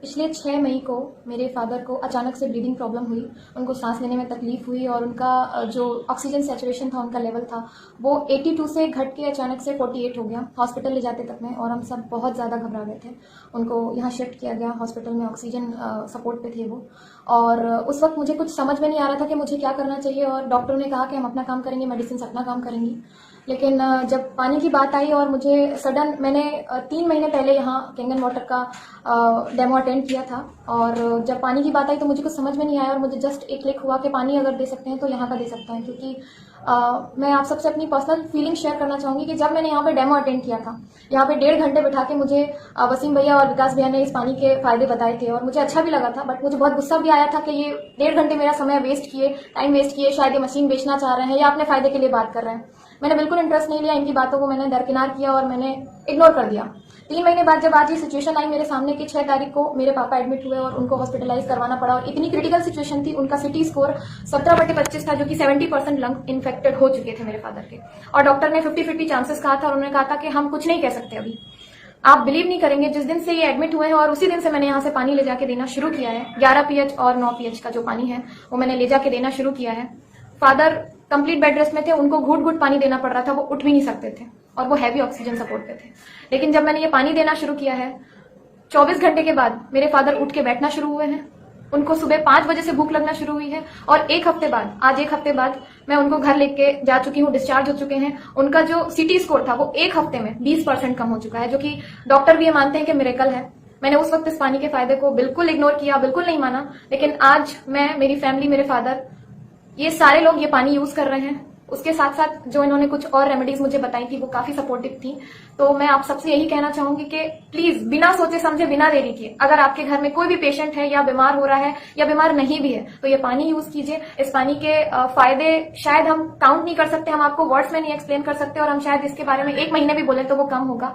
पिछले 6 मई को मेरे फादर को अचानक से ब्लीडिंग प्रॉब्लम हुई, उनको सांस लेने में तकलीफ हुई और उनका जो ऑक्सीजन सैचुरेशन था, उनका लेवल था, वो 82 से घट के अचानक से 48 हो गया हॉस्पिटल ले जाते तक में। और हम सब बहुत ज़्यादा घबरा गए थे। उनको यहाँ शिफ्ट किया गया हॉस्पिटल में, ऑक्सीजन सपोर्ट पे थे वो। और उस वक्त मुझे कुछ समझ में नहीं आ रहा था कि मुझे क्या करना चाहिए। और डॉक्टरों ने कहा कि हम अपना काम करेंगे, मेडिसिन अपना काम करेंगी। लेकिन जब पानी की बात आई और मुझे सडन, मैंने 3 महीने पहले यहाँ कैंगन वाटर का डेमो अटेंड किया था, और जब पानी की बात आई तो मुझे कुछ समझ में नहीं आया और मुझे जस्ट एक क्लिक हुआ कि पानी अगर दे सकते हैं तो यहाँ का दे सकते हैं। क्योंकि मैं आप सबसे अपनी पर्सनल फीलिंग शेयर करना चाहूँगी कि जब मैंने यहाँ पे डेमो अटेंड किया था, यहाँ पे 1.5 घंटे बिठा के मुझे वसीम भैया और विकास भैया ने इस पानी के फायदे बताए थे और मुझे अच्छा भी लगा था। बट मुझे बहुत गुस्सा भी आया था कि ये 1.5 घंटे मेरा समय वेस्ट किए, टाइम वेस्ट किए, शायद ये मशीन बेचना चाह रहे हैं या अपने फायदे के लिए बात कर रहे हैं। मैंने बिल्कुल इंटरेस्ट नहीं लिया इनकी बातों को, मैंने दरकिनार किया और मैंने इग्नोर कर दिया। 3 महीने बाद जब आज ये सिचुएशन आई मेरे सामने कि 6 तारीख को मेरे पापा एडमिट हुए और उनको हॉस्पिटलाइज करवाना पड़ा और इतनी क्रिटिकल सिचुएशन थी, उनका सिटी स्कोर 17/25 था, जो कि 70% लंग इन्फेक्टेड हो चुके थे मेरे फादर के, और डॉक्टर ने 50-50 चांसेस कहा था और उन्होंने कहा था कि हम कुछ नहीं कह सकते अभी। आप बिलीव नहीं करेंगे, जिस दिन से ये एडमिट हुए हैं और उसी दिन से मैंने यहाँ से पानी ले जाके देना शुरू किया है। 11 pH और 9 pH का जो पानी है वो मैंने ले जाके देना शुरू किया है। फादर कंप्लीट बेड रेस्ट में थे, उनको घूट घूट पानी देना पड़ रहा था, वो उठ भी नहीं सकते थे और वो हैवी ऑक्सीजन सपोर्ट पे थे। लेकिन जब मैंने ये पानी देना शुरू किया है, 24 घंटे के बाद मेरे फादर उठ के बैठना शुरू हुए हैं, उनको सुबह 5 बजे से भूख लगना शुरू हुई है और 1 हफ्ते बाद, आज 1 हफ्ते बाद मैं उनको घर लेके जा चुकी हूँ, डिस्चार्ज हो चुके हैं। उनका जो सिटी स्कोर था वो 1 हफ्ते में 20% कम हो चुका है, जो कि डॉक्टर भी ये मानते हैं कि मिरेकल है। मैंने उस वक्त इस पानी के फायदे को बिल्कुल इग्नोर किया, बिल्कुल नहीं माना, लेकिन आज मैं, मेरी फैमिली, मेरे फादर, ये सारे लोग ये पानी यूज कर रहे हैं। उसके साथ साथ जो इन्होंने कुछ और रेमेडीज मुझे बताई थी वो काफी सपोर्टिव थी। तो मैं आप सबसे यही कहना चाहूंगी कि प्लीज बिना सोचे समझे, बिना देरी किए, अगर आपके घर में कोई भी पेशेंट है या बीमार हो रहा है या बीमार नहीं भी है तो ये पानी यूज कीजिए। इस पानी के फायदे शायद हम काउंट नहीं कर सकते, हम आपको वर्ड्स में नहीं एक्सप्लेन कर सकते, और हम शायद इसके बारे में 1 महीने भी बोले तो वो कम होगा।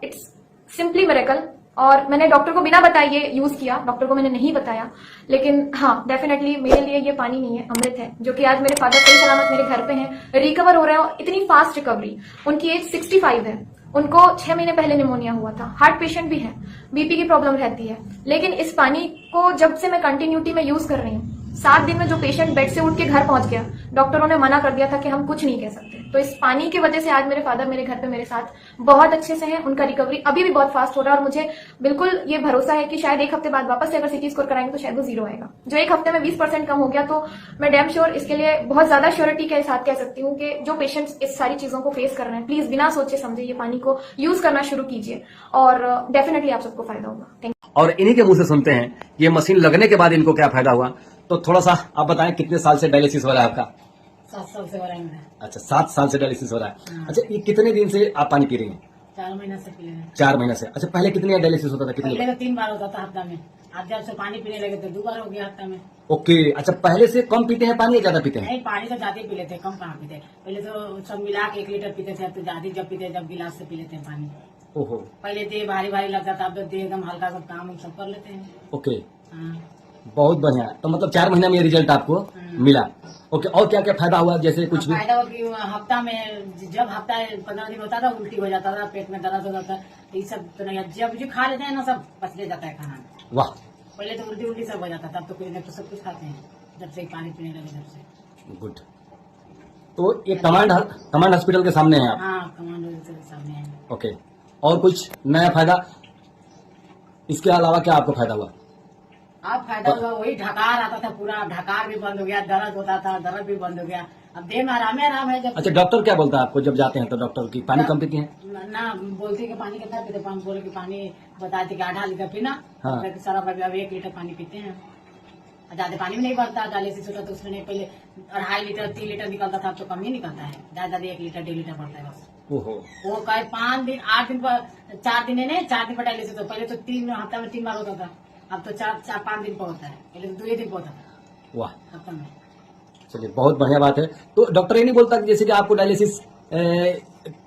It's simply miracle. और मैंने डॉक्टर को बिना बताए ये यूज किया, डॉक्टर को मैंने नहीं बताया, लेकिन हाँ डेफिनेटली मेरे लिए ये पानी नहीं है, अमृत है, जो कि आज मेरे फादर सही सलामत मेरे घर पे हैं, रिकवर हो रहे हैं, और इतनी फास्ट रिकवरी। उनकी एज 65 है, उनको 6 महीने पहले निमोनिया हुआ था, हार्ट पेशेंट भी है, बीपी की प्रॉब्लम रहती है, लेकिन इस पानी को जब से मैं कंटिन्यूटी में यूज कर रही हूँ, 7 दिन में जो पेशेंट बेड से उठ के घर पहुंच गया, डॉक्टरों ने मना कर दिया था कि हम कुछ नहीं कह सकते। तो इस पानी की वजह से आज मेरे फादर मेरे घर पे मेरे साथ बहुत अच्छे से हैं, उनका रिकवरी अभी भी बहुत फास्ट हो रहा है, और मुझे बिल्कुल ये भरोसा है कि शायद 1 हफ्ते बाद वापस से अगर सिटी स्कोर कराएंगे तो शायद वो 0 आएगा। जो 1 हफ्ते में 20% कम हो गया, तो मैं डैम श्योर इसके लिए बहुत ज्यादा श्योरिटी के साथ कह सकती हूँ कि जो पेशेंट्स इस सारी चीजों को फेस कर रहे हैं, प्लीज बिना सोचे समझे ये पानी को यूज करना शुरू कीजिए और डेफिनेटली आप सबको फायदा होगा। Thank you. और इन्हीं के मुंह से सुनते हैं ये मशीन लगने के बाद इनको क्या फायदा हुआ, तो थोड़ा सा आप बताएं कितने साल से डायलिसिस हो रहा है आपका? 7 साल से हो रहा है मेरा। अच्छा, 7 साल से डायलिसिस हो रहा है। अच्छा, ये कितने दिन से आप पानी पी रही हैं? 4 महीने से पी रहे हैं। 4 महीने से। अच्छा, पहले कितनी डायलिसिस होता था? कितनी? पहले तो 3 बार होता था हफ्ता में, आज जब से पानी पीने लगे तो 2 बार हो गया हफ्ता में। ओके। अच्छा, पहले से कम पीते हैं पानी या ज्यादा पीते हैं? नहीं, पानी तो ज्यादा ही पी लेते, कम कहाँ पीते। पहले तो सब मिला के 1 लीटर पीते थे, अब तो ज्यादा जब पीते जब गिलास से पी लेते हैं पानी। ओहो। पहले देह भारी भारी लगता था, अब तो देह एकदम हल्का, सब काम सब कर लेते हैं। ओके, हाँ। बहुत बढ़िया। तो मतलब 4 महीना में ये रिजल्ट आपको मिला। ओके, और क्या क्या फायदा हुआ? जैसे कुछ भी फायदा हुआ कि हफ्ता में, जब हफ्ता 15 दिन होता था उल्टी हो जाता था, पेट में दर्द होता था, ये सब तो नहीं, जब जो खा लेते हैं ना सब पचले जाता है खाना। वाह। पहले तो उल्टी सब हो जाता था, अब तो कुछ नहीं, तो सब कुछ खाते हैं जब से पानी पीने लगे जब से। गुड। तो ये कमांड हॉस्पिटल के सामने है आप? हाँ, कमांड हॉस्पिटल के सामने है। ओके, और कुछ नया फायदा इसके अलावा क्या आपको फायदा हुआ? अब फायदा हुआ वही ढकार आता था पूरा, ढकार भी बंद हो गया, दर्द होता था, दर्द भी बंद हो गया, अब देह में आराम है जब। अच्छा, डॉक्टर क्या बोलता है आपको जब जाते हैं तो? डॉक्टर की पानी कम पीती हैं ना, बोलती कि पानी कितना पीते, बोले कि पानी बताते कि 8 लीटर पीना। हाँ। सारा अब 1 लीटर पानी पीते हैं, ज्यादा पानी भी नहीं बढ़ता, डायलिसिस होता तो उसमें पहले 2.5 लीटर 3 लीटर निकलता था, अब तो कम ही निकलता है, ज्यादा 1 लीटर 1.5 लीटर बढ़ता है बस। ओहो। वो कहे 5 दिन 8 दिन पर 4 दिन है, 4 दिन पर डायलिसिस होता, पहले तो 3 हफ्ता में 3 बार होता था, अब तो 4-5 दिन पर होता है, पहले तो 2 दिन पर होता था। वाह, हफ्ता में। चलिए, बहुत बढ़िया बात है। तो डॉक्टर ये नहीं बोलता कि जैसे कि आपको डायलिसिस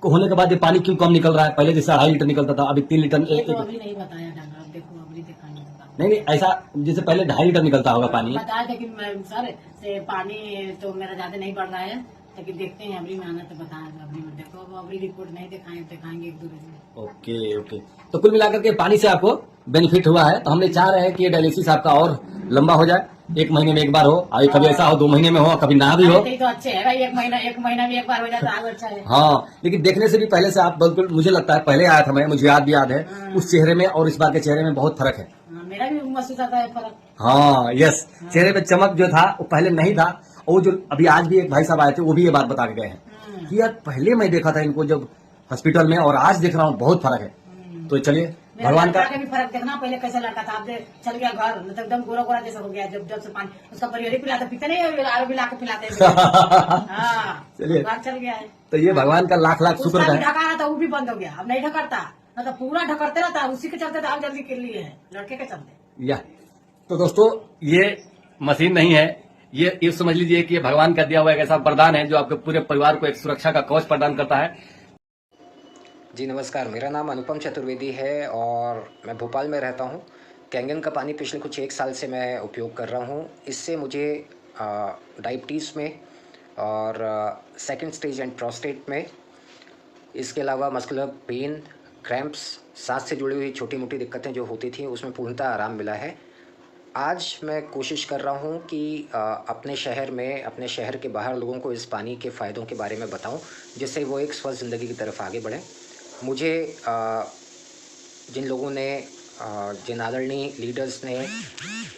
होने के बाद ये पानी क्यों कम निकल रहा है? पहले जैसे 2.5 लीटर निकलता था, अभी 3 लीटर। तो अभी नहीं बताया डॉक्टर, अब देखो अभी दिखाएंगे। नहीं, ऐसा जैसे पहले 2.5 लीटर निकलता होगा पानी। बताया था कि सर से पानी तो मेरा ज्यादा नहीं बढ़ रहा है, लेकिन देखते हैं अभी में आना तो बताया, अभी में देखो, अभी रिपोर्ट नहीं दिखाएंगे 1-2 दिन में। Okay okay. तो कुल मिलाकर के पानी से आपको बेनिफिट हुआ है, तो हमने चाह रहे हैं कि ये डायलिसिस आपका और लंबा हो जाए, 1 महीने में 1 बार हो, अभी कभी ऐसा हो 2 महीने में हो, कभी ना भी हो। तो अच्छे है भाई, 1 महीना में 1 बार हो जाता है, अच्छा है। हाँ, लेकिन देखने से भी पहले से आप बिल्कुल, मुझे लगता है पहले आया था मैं, मुझे याद है, उस चेहरे में और इस बार के चेहरे में बहुत फर्क है। मेरा भी महसूस आता है फर्क। हाँ, यस, चेहरे पे चमक जो था वो पहले नहीं था, और जो अभी आज भी एक भाई साहब आए थे वो भी ये बात बता के गए हैं कि यार पहले मैं देखा था इनको जब हॉस्पिटल में, और आज देख रहा हूँ, बहुत फर्क है। तो चलिए, भगवान का भी फर्क देखना, पहले कैसा लड़का था, अब चल गया घर, मतलब एकदम गोरा गोरा जैसा हो गया, जब से पानी उसका परिवार पिलाता, पीते नहीं, आरो भी ला के पिलाते। चलिए, चल गया है। तो ये भगवान का लाख लाख शुक्र है। ढका था वो भी बंद हो गया, अब नहीं ढकरता, मतलब पूरा ढकरते रहता, उसी के चलते आप जल्दी कर लिए है, लड़के के चलते। या तो दोस्तों, ये मशीन नहीं है, ये समझ लीजिए कि ये भगवान का दिया हुआ एक ऐसा वरदान है जो आपके पूरे परिवार को एक सुरक्षा का कवच प्रदान करता है। जी नमस्कार, मेरा नाम अनुपम चतुर्वेदी है और मैं भोपाल में रहता हूँ। कैंगन का पानी पिछले कुछ 1 साल से मैं उपयोग कर रहा हूँ। इससे मुझे डायबिटीज़ में और सेकंड स्टेज एंड प्रोस्टेट में, इसके अलावा मस्कुलर पेन, क्रैम्प्स, सांस से जुड़ी हुई छोटी मोटी दिक्कतें जो होती थी उसमें पूर्णतः आराम मिला है। आज मैं कोशिश कर रहा हूँ कि अपने शहर में, अपने शहर के बाहर लोगों को इस पानी के फ़ायदों के बारे में बताऊँ, जिससे वो एक स्वस्थ ज़िंदगी की तरफ आगे बढ़ें। मुझे जिन लोगों ने, जिन आदरणीय लीडर्स ने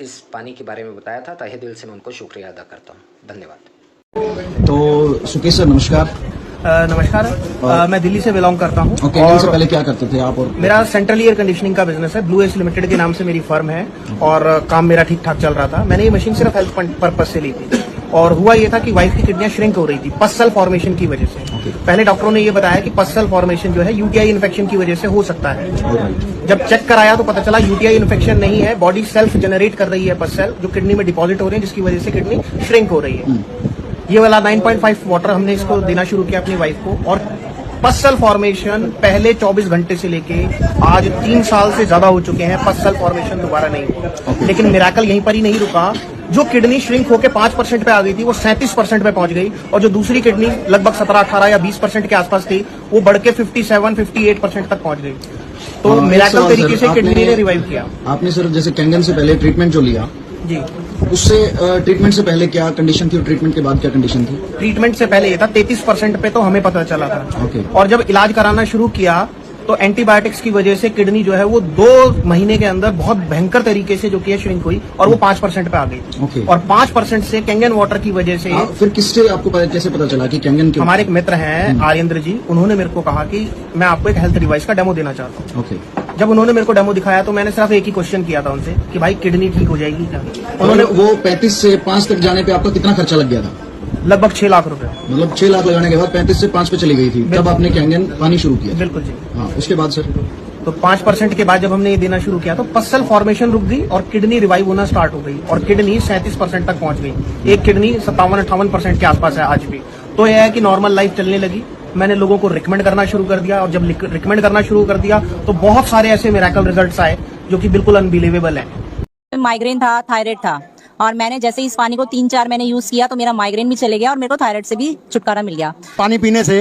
इस पानी के बारे में बताया था, तहे दिल से मैं उनको शुक्रिया अदा करता हूँ। धन्यवाद। तो सुकेश सर नमस्कार। नमस्कार, मैं दिल्ली से बिलोंग करता हूँ। कैंगन से पहले क्या करते थे आप? और मेरा सेंट्रल एयर कंडीशनिंग का बिजनेस है, ब्लू एस लिमिटेड के नाम से मेरी फर्म है और काम मेरा ठीक ठाक चल रहा था। मैंने ये मशीन सिर्फ हेल्थ पर्पज से ली थी और हुआ ये था कि वाइफ की किडनियां श्रिंक हो रही थी पसल फॉर्मेशन की वजह से। पहले डॉक्टरों ने ये बताया कि पसल फॉर्मेशन जो है यूटीआई इन्फेक्शन की वजह से हो सकता है। जब चेक कराया तो पता चला यूटीआई इन्फेक्शन नहीं है, बॉडी सेल्फ जनरेट कर रही है पसल जो किडनी में डिपॉजिट हो रही है, जिसकी वजह से किडनी श्रिंक हो रही है। ये वाला 9.5 वाटर हमने इसको देना शुरू किया अपनी वाइफ को और पसल फॉर्मेशन पहले 24 घंटे से लेके आज 3 साल से ज्यादा हो चुके हैं, पसल फॉर्मेशन दोबारा नहीं हुआ। लेकिन मिरेकल यहीं पर ही नहीं रुका। जो किडनी श्रिंक होकर 5% पे आ गई थी वो 37% पे पहुंच गई और जो दूसरी किडनी लगभग 17, 18 या 20% के आसपास थी वो बढ़ के 57, 58% तक पहुंच गई। तो मिरेकल तरीके से किडनी ने रिवाइव किया। आपने सर जैसे कैंगन से पहले ट्रीटमेंट जो लिया जी, उससे ट्रीटमेंट से पहले क्या कंडीशन थी और ट्रीटमेंट के बाद क्या कंडीशन थी? ट्रीटमेंट से पहले ये था 33% पे तो हमें पता चला था। और जब इलाज कराना शुरू किया तो एंटीबायोटिक्स की वजह से किडनी जो है वो 2 महीने के अंदर बहुत भयंकर तरीके से जो कि श्रिंक हुई और वो 5% पे आ गई। और 5% से कैंगन वाटर की वजह से फिर किससे आपको कैसे पता चला कि कैंगन के? हमारे एक मित्र हैं आर्येंद्र जी, उन्होंने मेरे को कहा कि मैं आपको एक हेल्थ डिवाइस का डेमो देना चाहता हूँ। जब उन्होंने मेरे को डेमो दिखाया तो मैंने सिर्फ एक ही क्वेश्चन किया था उनसे कि भाई किडनी ठीक हो जाएगी क्या? उन्होंने वो 35 से 5 तक जाने पे आपका कितना खर्चा लग गया था? लगभग 6 लाख रुपए। मतलब 6 लाख लगाने के बाद 35 से 5 पे चली गई थी, तब आपने कैंगन पानी शुरू किया? बिल्कुल जी। हाँ, उसके बाद सर? तो 5% के बाद जब हमने ये देना शुरू किया तो पसल फॉर्मेशन रुक गई और किडनी रिवाइव होना स्टार्ट हो गई और किडनी 37% तक पहुंच गई। एक किडनी 57-58% के आसपास है आज भी। तो यह है कि नॉर्मल लाइफ चलने लगी। मैंने लोगों को रिकमेंड करना शुरू कर दिया और जब रिकमेंड करना शुरू कर दिया तो बहुत सारे ऐसे मिरेकल रिजल्ट्स आए जो कि बिल्कुल अनबिलीवेबल है। माइग्रेन था, थायराइड था और मैंने जैसे इस पानी को 3-4 महीने यूज किया तो मेरा माइग्रेन भी चले गया और मेरे को थायराइड से भी छुटकारा मिल गया। पानी पीने से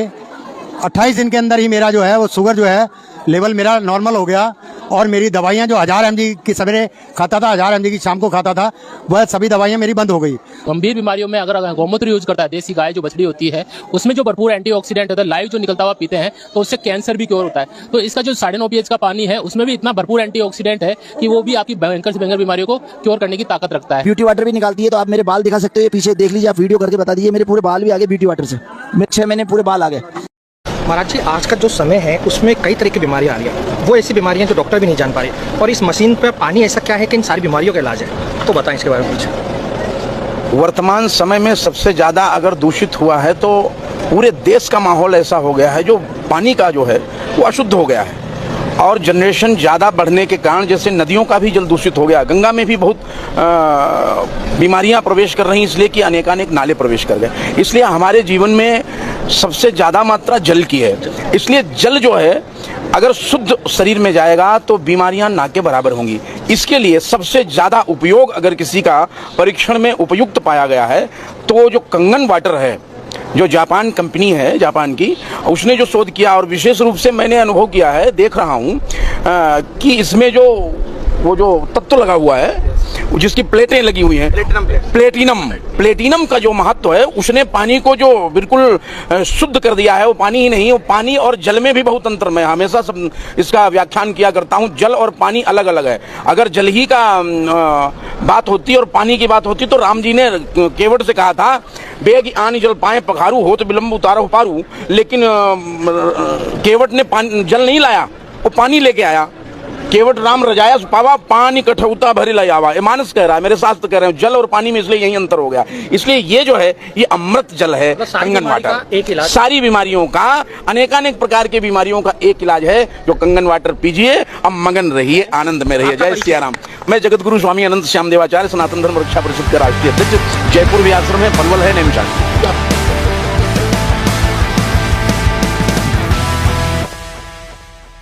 28 दिन के अंदर ही मेरा जो है वो शुगर जो है लेवल मेरा नॉर्मल हो गया और मेरी दवाइयाँ जो 1000 mg की सवेरे खाता था, 1000 mg की शाम को खाता था, वह सभी दवाइयाँ मेरी बंद हो गई। गंभीर बीमारियों में अगर गौमूत्र यूज करता है, देसी गाय जो बछड़ी होती है उसमें जो भरपूर एंटीऑक्सीडेंट होता है, लाइव जो निकलता हुआ पीते हैं तो उससे कैंसर भी क्योर होता है। तो इसका जो 9.5 pH का पानी है उसमें भी इतना भरपूर एंटीऑक्सीडेंट है कि वो भी आपकी भयंकर से भयंकर बीमारियों को क्योर करने की ताकत रखता है। ब्यूटी वाटर भी निकालती है। तो आप मेरे बाल दिखा सकते हो, ये पीछे देख लीजिए, आप वीडियो करके बता दीजिए, मेरे पूरे बाल भी आ गए ब्यूटी वाटर से। मेरे 6 महीने पूरे बाल आ गए। महाराज जी, आज का जो समय है उसमें कई तरह की बीमारियां आ रही हैं, वो ऐसी बीमारियां जो डॉक्टर भी नहीं जान पा रहे, और इस मशीन पर पानी ऐसा क्या है कि इन सारी बीमारियों का इलाज है, तो बताएं इसके बारे में कुछ। वर्तमान समय में सबसे ज़्यादा अगर दूषित हुआ है तो पूरे देश का माहौल ऐसा हो गया है, जो पानी का जो है वो अशुद्ध हो गया है और जनरेशन ज़्यादा बढ़ने के कारण जैसे नदियों का भी जल दूषित हो गया, गंगा में भी बहुत बीमारियां प्रवेश कर रही हैं, इसलिए कि अनेकानेक नाले प्रवेश कर गए। इसलिए हमारे जीवन में सबसे ज़्यादा मात्रा जल की है। इसलिए जल जो है अगर शुद्ध शरीर में जाएगा तो बीमारियां ना के बराबर होंगी। इसके लिए सबसे ज़्यादा उपयोग अगर किसी का परीक्षण में उपयुक्त पाया गया है तो जो कंगन वाटर है, जो जापान कंपनी है, जापान की, उसने जो शोध किया और विशेष रूप से मैंने अनुभव किया है, देख रहा हूँ कि इसमें जो वो जो तत्व लगा हुआ है, जिसकी प्लेटें लगी हुई हैं, प्लेटिनम का जो महत्व है, उसने पानी को जो बिल्कुल शुद्ध कर दिया है। वो पानी ही नहीं, वो पानी और जल में भी बहुत अंतर। मैं हमेशा सब इसका व्याख्यान किया करता हूँ, जल और पानी अलग अलग है। अगर जल ही का बात होती और पानी की बात होती तो राम जी ने केवट से कहा था, बेग आनी जल पाए पखारू हो तो विलंब उतारो पारू, लेकिन केवट ने जल नहीं लाया, वो पानी लेके आया। केवट राम रजाया सुपावा पानी कठौता भरी लाई आवा, ये मानस कह रहा है, मेरे शास्त्र कह रहे हैं। जल और पानी में इसलिए यही अंतर हो गया। इसलिए ये जो है ये अमृत जल है, कंगन वाटर। सारी बीमारियों का, अनेकानेक प्रकार की बीमारियों का एक इलाज है, जो कंगन वाटर पीजिए, अब मगन रहिए, आनंद में रहिए। जय सिया राम। मैं जगत गुरु स्वामी अनंत श्याम देवाचार्य, सनातन धर्म रक्षा परिषद का राष्ट्रीय अध्यक्ष। जयपुर भी आश्रम है, पलवल है, नैनीताल।